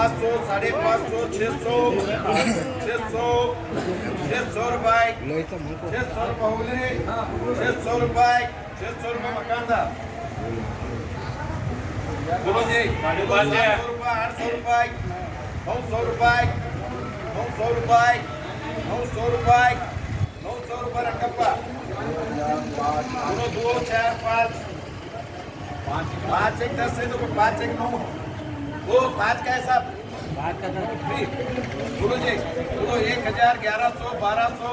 500, 550, 600, 600 रुपये, 600 रुपये हो गए, 600 रुपये, 600 रुपये मकानदार। बोलो जी, 700 रुपये, 800 रुपये, 900 रुपये, 900 रुपये, 900 रुपये, 900 रुपये रकब्बा। बोलो 2, 4, 5, 5 1 10 से तो 5 1 9, 2 5 का हिसाब। बोलो जी, बोलो 1000, 1100, 1200,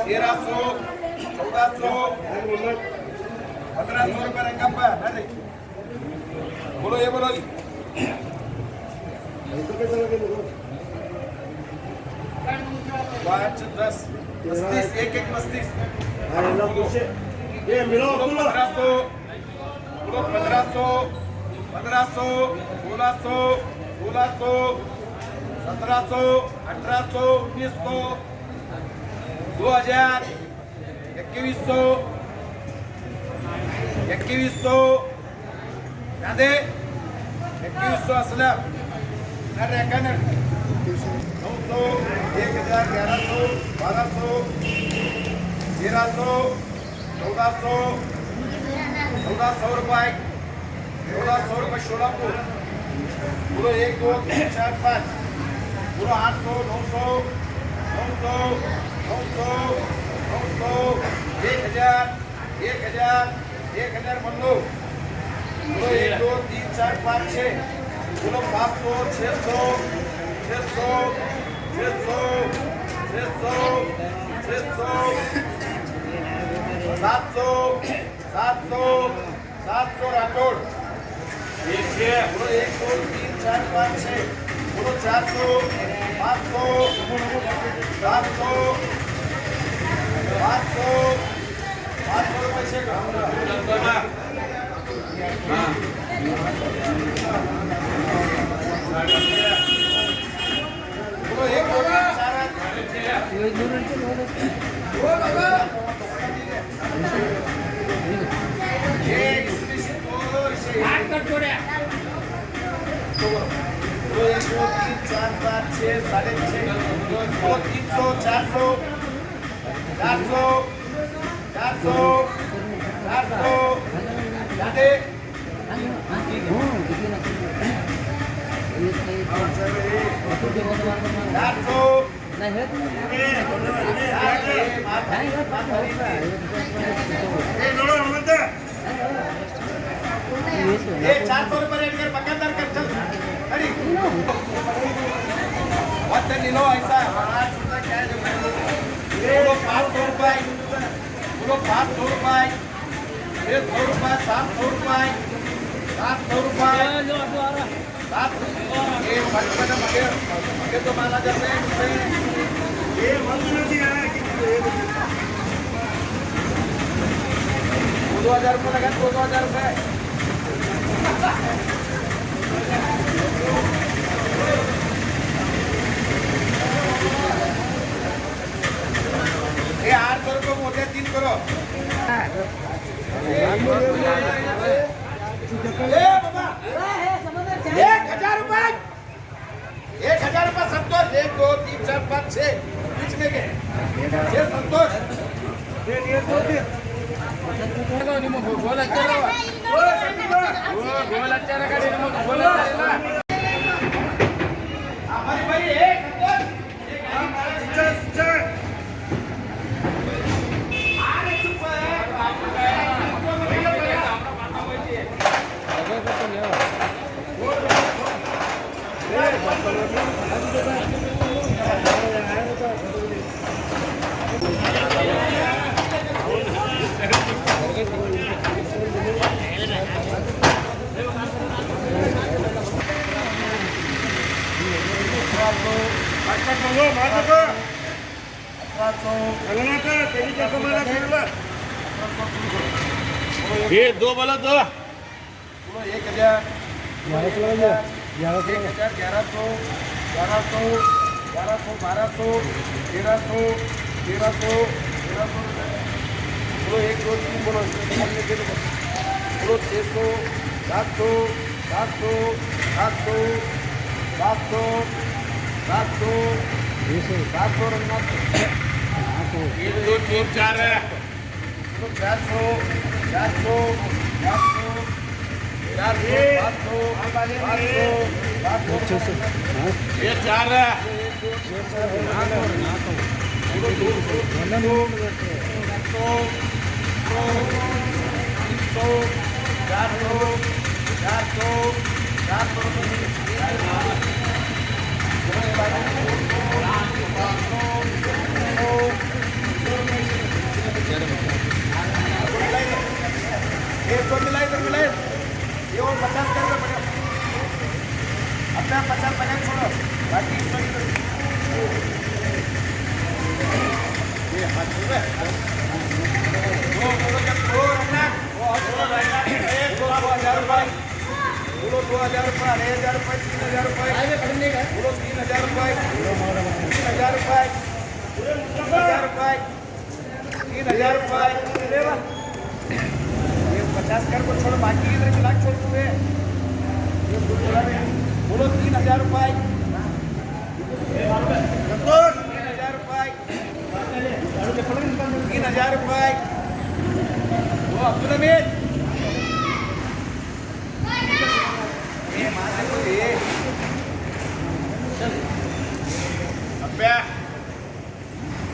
1300, 1400, 1500 रुपये रकब्बा। बोलो ये बोलो 5 10 35, 1 1 35। ये मिलो 1500, बोलो 1500, 1500, 1600, 1600, 1700, 1800, 1900, 2000, 2100, 2100, यादे 2100 असलम नर कन्नड़ 900, 1000, 1100, 1200, 1300, 1400, 1400 रुपये, 1400 रुपये शोलापुर। बोलो 1 2 3 4 5, बोलो 800, 900, 900, 900, 900, 1000, 1000, 1000 मल्लो। बोलो 1 2 3 4 5 6, बोलो 500, 600, 600, 600, 600, 600, 700, 700, 700 राठौड़। बोलो 1 2 3 4 5 6, बोलो 400, 500, 700, 500, 500 पैसे का। बोलो 1 2 3 4 5 6 6.5, 300, 400, 400, 400, 400, यादे 400 रुपये रेट कर पकड़दार कर चल खड़ी बहुत नीलो ऐसा महाराज का क्या है जो बोलो 500 रुपये, बोलो 500 रुपये, 600 रुपये, 700 रुपये, 700 रुपये, 700 ये मगे मगे तो माना जाते हैं ये मंदिर नहीं है कि 2000 रुपये लगा 2000 रुपये। ये 800 रुपये मोटे 3 करो। बाबा 1000 रुपये, 1000 रुपये संतोष। 1 2 3 4 5 6 बीच में के 6 संतोष। गोल अच्छा हमारी भाई एक ये 2 बोलो 2 बोलो 1000, 1100, 1100, 1200, 1300, 1300 बोलो 1 2 3 बोलो बोलो 600, 700, 700, 700, 700 700 700 रंगनाथ 1 2 3 4 है 400 400 ये 4 है मिलाए ये और 50 कर दो अपना 50 छोड़ो बाकी 100 ये हाथ में दो रखना बोलो 2000 रुपये बोलो 2000 रुपये 2000 रुपये 3000 रुपये बोलो 3000 रुपये 3000 रुपये 3000 रुपये 3000 रुपये 50 कर को छोड़ो बाकी इधर लाख छोड़ दूँ बोलो 3000 रुपये 3000 रुपये 3000 रुपये वो अब्दुल हमीद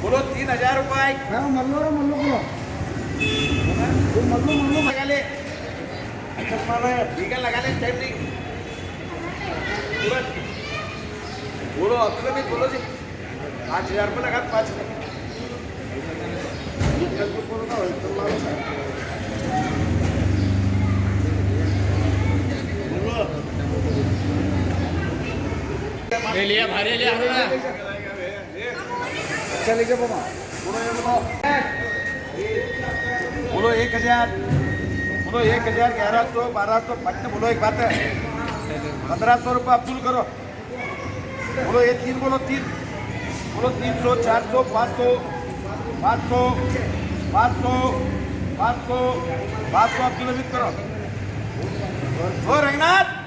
बोलो 3000 रुपये लगा ले ठीक है लगा ले टाइम नहीं तुरंत बोलो अब्दुल हमीद बोलो जी 5000 रुपये लगा 5 ले लिया भारी लिया चले जाओ बाबा बोलो 1000 बोलो 1000 1100 1200 पटना बोलो एक बात है 1500 रुपये अब्दुल करो बोलो ये 3 बोलो 3 बोलो 300 400 500 500 500 500 500 अब्दुल हमीद करो ओ रंगनाथ